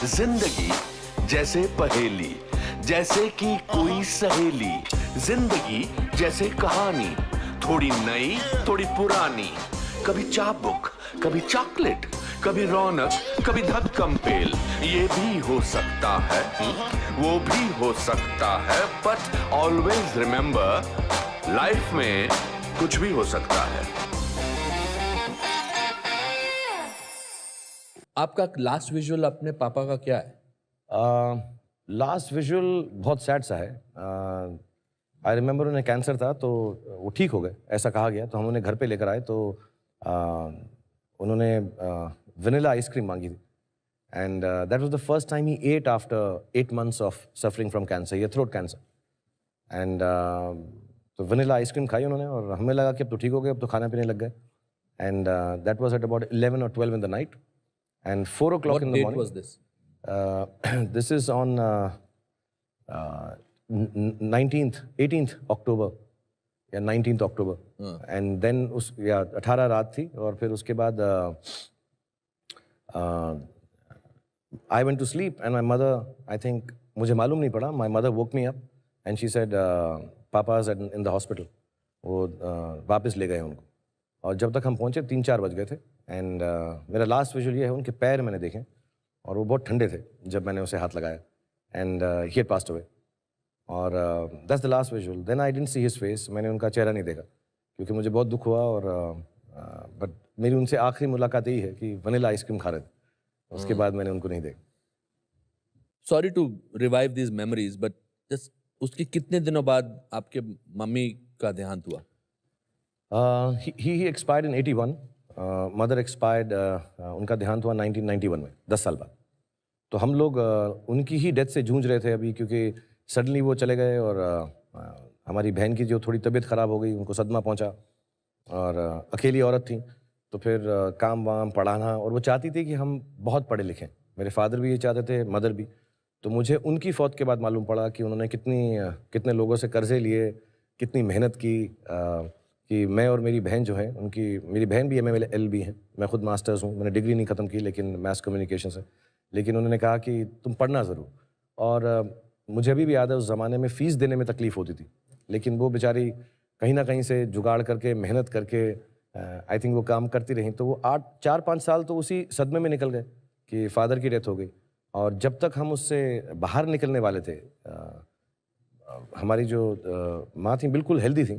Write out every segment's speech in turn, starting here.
जिंदगी जैसे पहेली, जैसे कि कोई सहेली। जिंदगी जैसे कहानी, थोड़ी नई थोड़ी पुरानी। कभी चाबुक, कभी चॉकलेट, कभी रौनक, कभी धक्कम पेल। ये भी हो सकता है, वो भी हो सकता है, बट ऑलवेज रिमेंबर, लाइफ में कुछ भी हो सकता है। आपका लास्ट विजुअल अपने पापा का क्या है? लास्ट विजुअल बहुत सैड सा है। आई रिमेंबर उन्हें कैंसर था, तो वो ठीक हो गए ऐसा कहा गया। तो हम उन्हें घर पे लेकर आए, तो उन्होंने वनीला आइसक्रीम मांगी थी। And that was the first time ही at after 8 months of suffering from cancer, ये थ्रोट कैंसर। एंड तो वनीला आइसक्रीम खाई उन्होंने, और हमें लगा कि अब तो ठीक हो गए, अब तो खाना पीने लग गए। And that was at about 11 or 12 in the night. And 4 o'clock What in the date morning. was this? This is on 19th, 18th October या 19th October. And then 18 रात थी, और फिर उसके बाद I went to sleep and my mother, I think, मुझे मालूम नहीं पड़ा, my mother woke me up and she said Papa is in the hospital. वो वापस ले गए उनको, और जब तक हम पहुँचे 3-4 बज गए थे। एंड मेरा लास्ट विजुअल ये है, उनके पैर मैंने देखे और वो बहुत ठंडे थे जब मैंने उसे हाथ लगाया। And he had passed away, और that's the last visual. Then I didn't see his face, मैंने उनका चेहरा नहीं देखा क्योंकि मुझे बहुत दुख हुआ। और बट मेरी उनसे आखिरी मुलाकात यही है कि वनीला आइसक्रीम खा रहे थे, उसके बाद मैंने उनको नहीं देखा। Sorry to revive these memories, but just उसके कितने दिनों बाद आपके मम्मी का देहांत हुआ? ही एक्सपायर्ड इन 81। मदर एक्सपायर्ड, उनका देहांत हुआ 1991 में, 10 साल बाद। तो हम लोग उनकी ही डेथ से जूझ रहे थे अभी, क्योंकि सडनली वो चले गए, और हमारी बहन की जो थोड़ी तबीयत ख़राब हो गई, उनको सदमा पहुंचा, और अकेली औरत थी, तो फिर काम वाम पढ़ाना, और वो चाहती थी कि हम बहुत पढ़े लिखें। मेरे फादर भी ये चाहते थे, मदर भी। तो मुझे उनकी फौत के बाद मालूम पड़ा कि उन्होंने कितने लोगों से कर्जे लिए, कितनी मेहनत की, कि मैं और मेरी बहन जो है, मेरी बहन भी MLLB है, मैं खुद मास्टर्स हूँ, मैंने डिग्री नहीं ख़त्म की लेकिन मैस कम्युनिकेशन से। लेकिन उन्होंने कहा कि तुम पढ़ना ज़रूर। और मुझे अभी भी याद है, उस ज़माने में फ़ीस देने में तकलीफ़ होती थी, लेकिन वो बेचारी कहीं ना कहीं से जुगाड़ करके, मेहनत करके, आई थिंक वो काम करती रहीं। तो वो 4-5 साल तो उसी सदमे में निकल गए कि फ़ादर की डेथ हो गई। और जब तक हम उससे बाहर निकलने वाले थे, हमारी जो माँ थी बिल्कुल हेल्दी थी,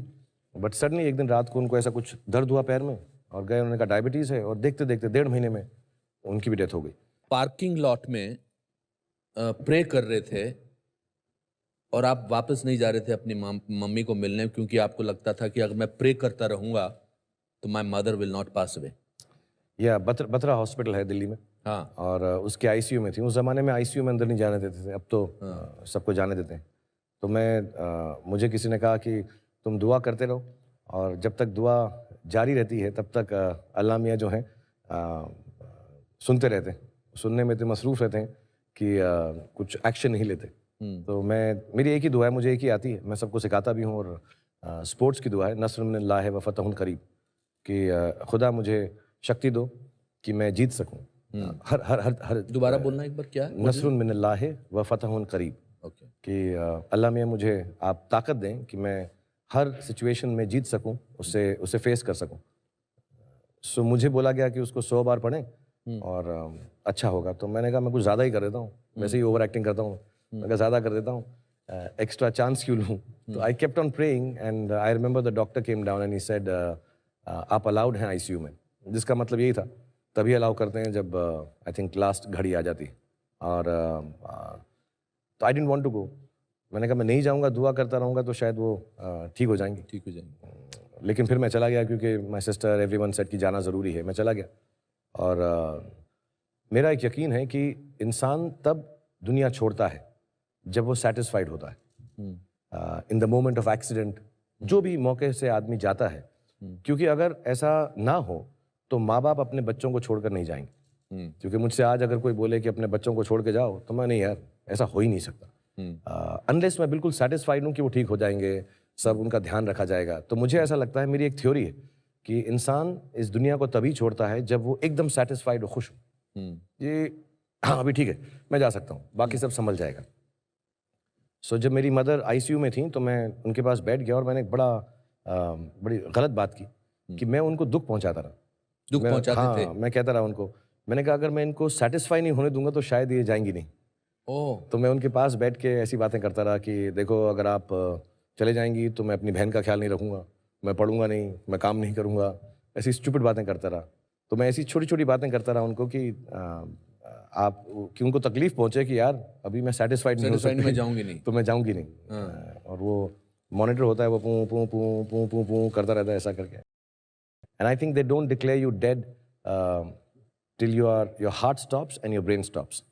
बट सडनली एक दिन रात को उनको ऐसा कुछ दर्द हुआ पैर में, और गए, उन्होंने कहा डायबिटीज़ है, और देखते देखते 1.5 महीने में उनकी भी डेथ हो गई। पार्किंग लॉट में प्रे कर रहे थे, और आप वापस नहीं जा रहे थे अपनी मम्मी को मिलने, क्योंकि आपको लगता था कि अगर मैं प्रे करता रहूँगा तो my mother will not pass away. या बत्रा हॉस्पिटल है दिल्ली में, हाँ, और उसके ICU में थी। उस ज़माने में ICU में अंदर नहीं जाने देते थे, अब तो सबको जाने देते हैं। तो मुझे किसी ने कहा कि तुम दुआ करते रहो, और जब तक दुआ जारी रहती है तब तक अल्लाह मियाँ जो हैं सुनते रहते हैं, सुनने में तो मसरूफ़ रहते हैं कि कुछ एक्शन नहीं लेते। तो मेरी एक ही दुआ है, मुझे एक ही आती है, मैं सबको सिखाता भी हूँ, और स्पोर्ट्स की दुआ है, नस्र मिनल्लाह व फतहुन करीब, कि खुदा मुझे शक्ति दो कि मैं जीत सकूँ। हर दोबारा बोलना एक बार, क्या? नस्रुन मिनल्लाह व फतहुन करीब, ओके। कि अल्लाह मियाँ मुझे आप ताकत दें कि मैं हर सिचुएशन में जीत सकूं, उससे फेस कर सकूं। सो मुझे बोला गया कि उसको 100 बार पढ़ें और अच्छा होगा। तो मैंने कहा मैं कुछ ज़्यादा ही कर देता हूँ, वैसे ही ओवर एक्टिंग करता हूँ, मैं कहा ज़्यादा कर देता हूँ, एक्स्ट्रा चांस क्यों लूँ। तो I kept on praying, and I remember the doctor came down and he said आप अलाउड हैं ICU में, जिसका मतलब यही था, तभी अलाउ करते हैं जब आई थिंक लास्ट घड़ी आ जाती। और तो I didn't want to go, मैंने कहा मैं नहीं जाऊंगा, दुआ करता रहूंगा तो शायद वो ठीक हो जाएंगी। लेकिन फिर मैं चला गया, क्योंकि माय सिस्टर एवरीवन सेड कि जाना ज़रूरी है। मैं चला गया, और मेरा एक यकीन है कि इंसान तब दुनिया छोड़ता है जब वो सेटिस्फाइड होता है। In the moment of accident, जो भी मौके से आदमी जाता है, क्योंकि अगर ऐसा ना हो तो माँ बाप अपने बच्चों को छोड़कर नहीं जाएंगे। क्योंकि मुझसे आज अगर कोई बोले कि अपने बच्चों को छोड़ के जाओ, तो मैं नहीं यार, ऐसा हो ही नहीं सकता। अनलेस मैं बिल्कुल सेटिस्फाइड हूँ कि वो ठीक हो जाएंगे, सब उनका ध्यान रखा जाएगा। तो मुझे ऐसा लगता है, मेरी एक थ्योरी है कि इंसान इस दुनिया को तभी छोड़ता है जब वो एकदम सेटिस्फाइड और खुश हो। ये हाँ अभी ठीक है, मैं जा सकता हूँ, बाकी सब संभल जाएगा। सो जब मेरी मदर आईसीयू में थी तो मैं उनके पास बैठ गया और मैंने एक बड़ी गलत बात की कि मैं उनको दुख पहुंचाता रहा। दुख पहुंचाते थे? हाँ, मैं कहता रहा उनको, मैंने कहा अगर मैं इनको सेटिस्फाई नहीं होने दूंगा तो शायद ये जाएंगी नहीं। ओह, तो मैं उनके पास बैठ के ऐसी बातें करता रहा कि देखो अगर आप चले जाएंगी तो मैं अपनी बहन का ख्याल नहीं रखूंगा, मैं पढ़ूंगा नहीं, मैं काम नहीं करूंगा, ऐसी स्टूपिड बातें करता रहा। तो मैं ऐसी छोटी छोटी बातें करता रहा उनको कि आप कि उनको तकलीफ पहुंचे कि यार अभी मैं सेटिस्फाइड नहीं हो Satisfied सकती, मैं जाऊंगी नहीं। तो मैं जाऊंगी नहीं। और वो मॉनिटर होता है, वो पू पू पू पू पू पू करता रहता है ऐसा करके। And I think they don't declare you dead till your heart stops and your brain stops.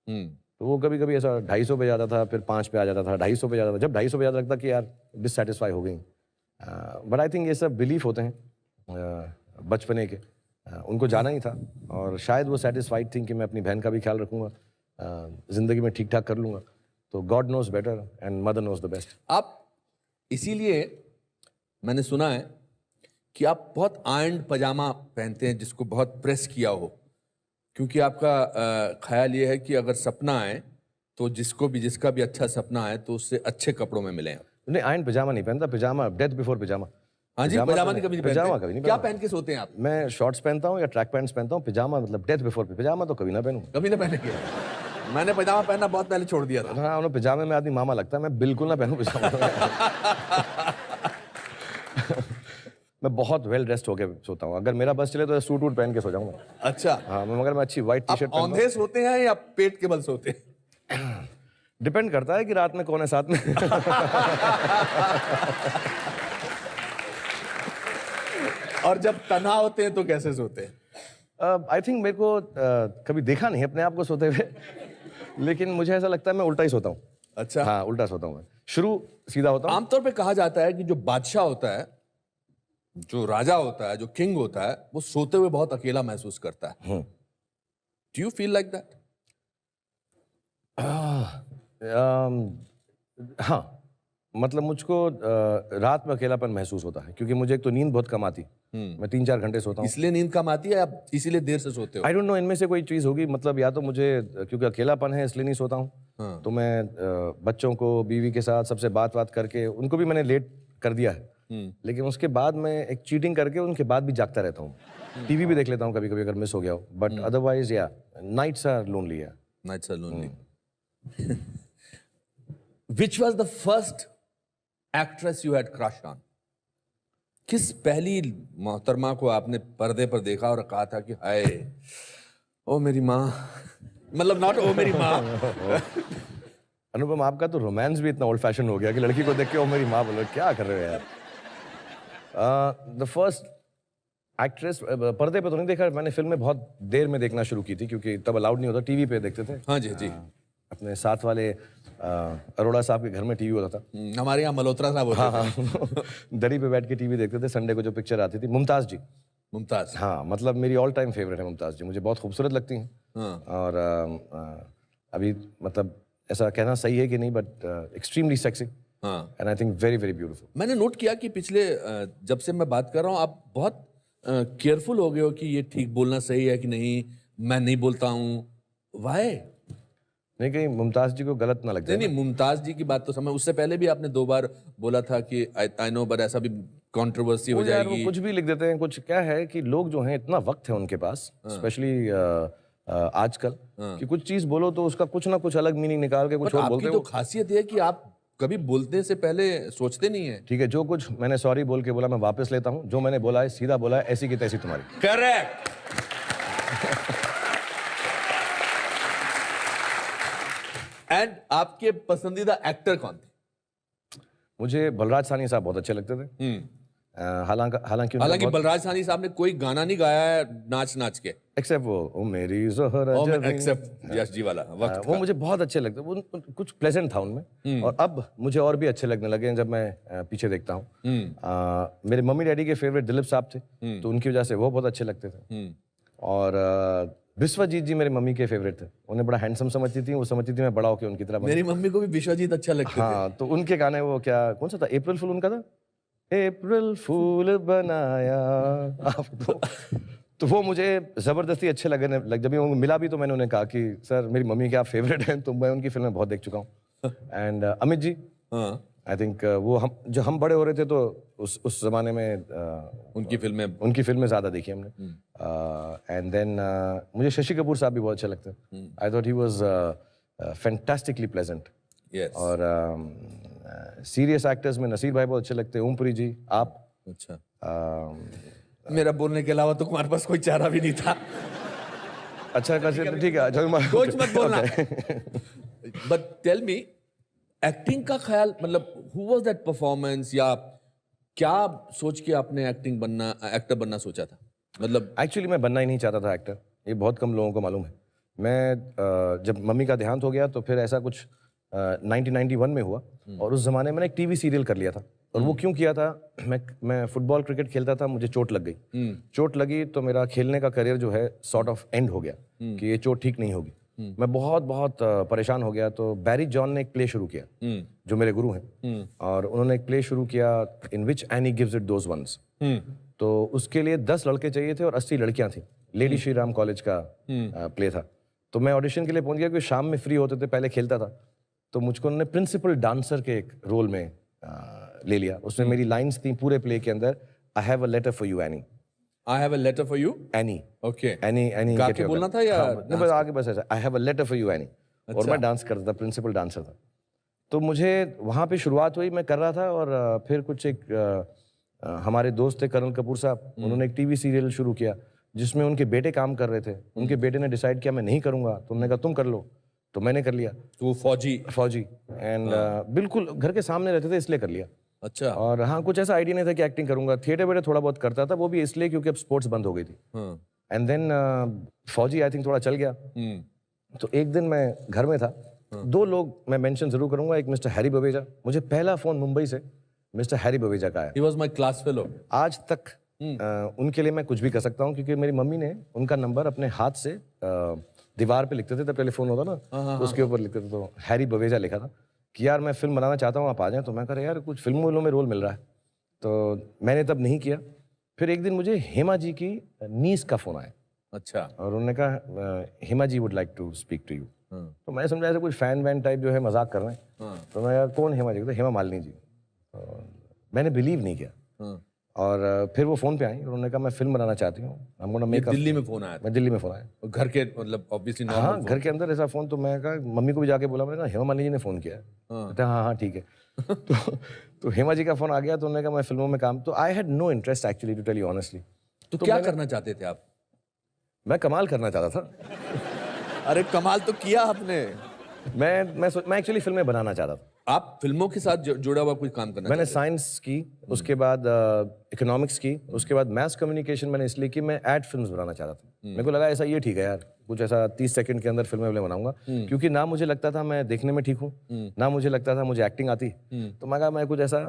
तो वो कभी कभी ऐसा 250 पे जाता था, फिर 5 पे आ जाता था, 250 पे जाता था। जब 250 पे जाता लगता कि यार डिससेटिस्फाई हो गई। बट आई थिंक ये सब बिलीफ होते हैं बचपने के। उनको जाना ही था और शायद वो सेटिस्फाइड थी कि मैं अपनी बहन का भी ख्याल रखूंगा, ज़िंदगी में ठीक ठाक कर लूँगा। तो God knows better and mother knows the best. आप इसीलिए मैंने सुना है कि आप बहुत आयरन पजामा पहनते हैं जिसको बहुत प्रेस किया हो, क्योंकि आपका ख्याल ये है कि अगर सपना आए तो जिसका भी अच्छा सपना आए तो उससे अच्छे कपड़ों में मिले। नहीं, आयन पजामा नहीं पहनता, पजामा डेथ बिफोर पजामा। हाँ जी, पजामा नहीं कभी नहीं पजामा पहनते? कभी नहीं क्या पहनता। पहन के सोते हैं आप? मैं शॉर्ट्स पहनता हूँ या ट्रैक पैंट्स पहनता हूँ। पजामा मतलब डेथ बिफोर पजामा तो कभी ना पहनूँ। कभी ना पहनेंगे? मैंने पजामा पहनना बहुत पहले छोड़ दिया था। हाँ, उन्हें पजामे में आदमी मामा लगता है, मैं बिल्कुल ना पहनूं पजामा। मैं बहुत वेल ड्रेस्ड होके सोता हूँ। अगर मेरा बस चले तो सूट वूट पहन के सो जाऊंगा। अच्छा, हाँ, मगर मैं अच्छी व्हाइट टी आप शर्ट औंधे सोते हैं या पेट के बल सोते हैं? डिपेंड करता है कि रात में कौन है साथ में। और जब तन्हा होते हैं तो कैसे सोते हैं? आई थिंक मेरे को कभी देखा नहीं अपने आप को सोते हुए, लेकिन मुझे ऐसा लगता है मैं उल्टा ही सोता हूँ। अच्छा, हाँ, उल्टा सोता हूँ मैं। शुरू सीधा होता हूँ। आमतौर पे कहा जाता है कि जो बादशाह होता है, जो राजा होता है, जो किंग होता है, वो सोते हुए बहुत अकेला महसूस करता है। Do you feel like that? हाँ, मतलब मुझको रात में अकेलापन महसूस होता है क्योंकि मुझे एक तो नींद बहुत कम आती। मैं 3-4 घंटे सोता हूँ। इसलिए नींद कम आती है या इसीलिए देर से सोते हो? आई डोंट नो, इनमें से कोई चीज़ होगी। मतलब या तो मुझे क्योंकि अकेलापन है इसलिए नहीं सोता हूँ। हाँ। तो मैं बच्चों को, बीवी के साथ सबसे बात करके उनको भी मैंने लेट कर दिया है। लेकिन उसके बाद मैं एक चीटिंग करके उनके बाद भी जागता रहता हूँ। टीवी भी देख लेता हूँ कभी कभी अगर मिस हो गया हो। बट अदरवाइज या नाइट्स आर लोनली। या Nights are lonely. Which was the first actress you had crush on? किस पहली मोहतरमा को आपने पर्दे पर देखा और कहा था कि हाय ओ मेरी माँ, मतलब नॉट ओ मेरी माँ। अनुपम, आपका तो रोमांस भी इतना ओल्ड फैशन हो गया कि लड़की को देख के ओ मेरी माँ बोलो, क्या कर रहे हो यार। द फर्स्ट एक्ट्रेस पर्दे पे तो नहीं देखा मैंने, फिल्म में बहुत देर में देखना शुरू की थी क्योंकि तब अलाउड नहीं होता, टीवी पे देखते थे। हाँ जी, जी। अपने साथ वाले अरोड़ा साहब के घर में टीवी होता था। हमारे यहाँ मल्होत्रा साहब होते थे। हाँ, दरी पे बैठ के टीवी देखते थे। संडे को जो पिक्चर आती थी, मुमताज जी। मुमताज, हाँ, मतलब मेरी ऑल टाइम फेवरेट है मुमताज जी। मुझे बहुत खूबसूरत लगती हैं। हाँ। और अभी मतलब ऐसा कहना सही है कि नहीं, बट एक्सट्रीमली सेक्सी हाँ। And I think very very beautiful. मैंने नोट किया कि पिछले जब से मैं बात कर रहा हूँ आप बहुत केयरफुल हो गए हो कि ये ठीक बोलना सही है कि नहीं, मैं नहीं बोलता हूँ। वाई? नहीं, कहीं मुमताज जी को गलत ना लग जाए। नहीं, मुमताज जी की बात तो समझ, उससे पहले भी आपने 2 बार बोला था कि आई नो, बट ऐसा भी कंट्रोवर्सी हो वो यार, जाएगी। वो कुछ भी लिख देते हैं। कुछ क्या है कि लोग जो हैं, इतना वक्त है उनके पास, स्पेशली आजकल, कि कुछ चीज बोलो तो उसका कुछ ना कुछ अलग मीनिंग निकाल के कुछ बट और बोलते आपकी हैं। तो खासियत है कि आप कभी बोलने से पहले सोचते नहीं है। ठीक है, जो कुछ मैंने सॉरी बोल के बोला मैं वापस लेता हूँ। जो मैंने बोला है सीधा बोला है, ऐसी की तैसी तुम्हारी। करेक्ट। एंड आपके पसंदीदा एक्टर कौन थे? मुझे बलराज साहनी साहब बहुत अच्छे लगते थे। हालांकि हालांकि बलराज साहनी साहब ने कोई गाना नहीं गाया है नाच नाच के, एक्सेप्ट वो ओ मेरी जोहरा जबीं। एक्सेप्ट यश जी वाला वक्त वो मुझे बहुत अच्छे लगते। वो कुछ प्लेजेंट था उनमें। और अब मुझे और भी अच्छे लगने लगे हैं जब मैं पीछे देखता हूँ। मेरे मम्मी डैडी के फेवरेट दिलीप साहब थे, तो उनकी वजह से वो बहुत अच्छे लगते थे। और विश्वजीत जी मेरी मम्मी के फेवरेट थे। उन्हें बड़ा हैंडसम समझती थी, वो समझती थी मैं बड़ा होकर उनकी तरह बनूं। मेरी मम्मी को भी विश्वजीत अच्छा लगते थे। हाँ, तो उनके गाने, वो क्या, कौन सा था, अप्रैल फूल उनका था, अप्रैल फूल बनाया आपको। तो वो मुझे ज़बरदस्ती अच्छे लगने लग, जब वो मिला भी तो मैंने उन्हें कहा कि सर मेरी मम्मी के आप फेवरेट हैं, तो मैं उनकी फिल्में बहुत देख चुका हूँ। एंड अमित जी, हाँ, आई थिंक वो हम बड़े हो रहे थे तो उस जमाने में उनकी फिल्में ज़्यादा देखी हमने। एंड देन मुझे शशि कपूर साहब भी बहुत अच्छे लगते हैं। I thought he was fantastically pleasant. Yes. और सीरियस एक्टर्स में नसीर भाई बहुत अच्छे लगते हैं, ओमपुरी जी, आप। अच्छा, अ, मेरा बोलने के अलावा तो तुम्हारे पास कोई चारा भी नहीं था। अच्छा ठीक है, सोच मत बोलना। बट टेल मी, एक्टिंग का ख्याल, मतलब हु वाज दैट परफॉर्मेंस, या क्या सोच के आपने एक्टर बनना सोचा था? मतलब एक्चुअली मैं बनना ही नहीं चाहता था एक्टर, ये बहुत कम लोगों को मालूम है। मैं जब मम्मी का देहांत हो गया तो फिर ऐसा कुछ 1991 में हुआ, और उस जमाने में मैंने एक टीवी सीरियल कर लिया था। और वो क्यों किया था, मैं फुटबॉल क्रिकेट खेलता था, मुझे चोट लग गई। चोट लगी तो मेरा खेलने का करियर जो है सॉर्ट ऑफ एंड हो गया कि ये चोट ठीक नहीं होगी। मैं बहुत बहुत परेशान हो गया। तो बैरी जॉन ने एक प्ले शुरू किया, जो मेरे गुरु हैं, और उन्होंने एक प्ले शुरू किया, in which Annie gives it those ones. तो उसके लिए 10 लड़के चाहिए थे और 80 लड़कियां थी। लेडी श्री राम कॉलेज का प्ले था। तो मैं ऑडिशन के लिए पहुंच गया, क्योंकि शाम में फ्री होते थे, पहले खेलता था। तो मुझको उन्होंने प्रिंसिपल डांसर के एक रोल में ले लिया। उसमें मेरी लाइंस थी पूरे प्ले के अंदर, I have a letter for you Annie. I have a letter for you. Annie, okay. Annie गा के बोलना था या नहीं, बस आगे बस ऐसा, I have a letter for you Annie. और मैं डांस करता था, प्रिंसिपल डांसर था। तो मुझे वहाँ पे शुरुआत हुई, मैं कर रहा था। और फिर कुछ हमारे दोस्त थे कर्नल कपूर साहब, उन्होंने एक टीवी सीरियल शुरू किया जिसमें उनके बेटे काम कर रहे थे। उनके बेटे ने डिसाइड किया मैं नहीं करूँगा, तो उन्होंने कहा तुम कर लो, तो मैंने कर लिया। तो वो फौजी। एंड बिल्कुल घर के सामने रहते थे, इसलिए कर लिया। अच्छा। और हाँ, कुछ ऐसा आइडिया नहीं था कि एक्टिंग करूंगा। थिएटर वेटर थोड़ा बहुत करता था, वो भी इसलिए क्योंकि अब स्पोर्ट्स बंद हो गई थी। एंड देन फौजी आई थिंक थोड़ा चल गया। तो एक दिन मैं घर में था, 2 लोग मैं मेंशन जरूर करूंगा। एक मिस्टर हैरी बवेजा, मुझे पहला फोन मुंबई से मिस्टर हैरी बवेजा का आया। He was my class fellow. आज तक उनके लिए मैं कुछ भी कर सकता हूँ, क्योंकि मेरी मम्मी ने उनका नंबर अपने हाथ से दीवार पे लिखते थे, तब टेलीफोन होता ना, तो उसके ऊपर लिखते थे। तो हैरी बवेजा लिखा था कि यार मैं फिल्म बनाना चाहता हूँ, आप आ जाएं। तो मैं कह रहा यार कुछ फिल्मों में रोल मिल रहा है, तो मैंने तब नहीं किया। फिर एक दिन मुझे हेमा जी की नीस का फोन आया। अच्छा। और उन्होंने कहा Hema ji would like to speak to you. तो मैंने समझा ऐसा कुछ फैन वैन टाइप जो है, मजाक कर रहे हैं। तो मैं कौन हेमा जी? तो हेमा मालिनी जी। तो मैंने बिलीव नहीं किया। और फिर वो फोन पे आई, उन्होंने कहा मैं फिल्म बनाना चाहती हूँ। दिल्ली में फोन आया था? मैं दिल्ली में फोन आया। और घर के, मतलब ऑब्वियसली नॉर्मल। हाँ, घर के अंदर ऐसा फोन। तो मैं कहा, मम्मी को भी जाके बोला, मैंने कहा हेमा मालिनी जी ने फोन किया है। कहते हाँ हाँ ठीक है। तो हेमा जी का फोन आ गया। तो उन्होंने कहा मैं फिल्मों में काम, तो I had no interest actually, to tell you honestly. तो क्या करना चाहते थे आप? मैं कमाल करना चाहता था। अरे कमाल तो किया आपने। मैं एक्चुअली फिल्में बनाना चाहता था। आप फिल्मों के साथ जुड़ा हुआ कोई काम करना मैंने चाहते साइंस की, उसके बाद इकोनॉमिक्स की, उसके बाद मैथ कम्युनिकेशन मैंने इसलिए कि मैं एड फिल्म्स बनाना चाहता था। मेरे को लगा ऐसा ये ठीक है यार, कुछ ऐसा 30 सेकंड के अंदर फिल्में बनाऊंगा, क्योंकि ना मुझे लगता था मैं देखने में ठीक हूँ, ना मुझे लगता था मुझे एक्टिंग आती। तो मैं कहा मैं कुछ ऐसा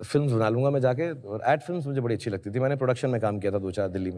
फिल्म्स बना लूंगा मैं जाके। और एड फिल्म्स मुझे बड़ी अच्छी लगती थी। मैंने प्रोडक्शन में काम किया था 2-4 दिल्ली में।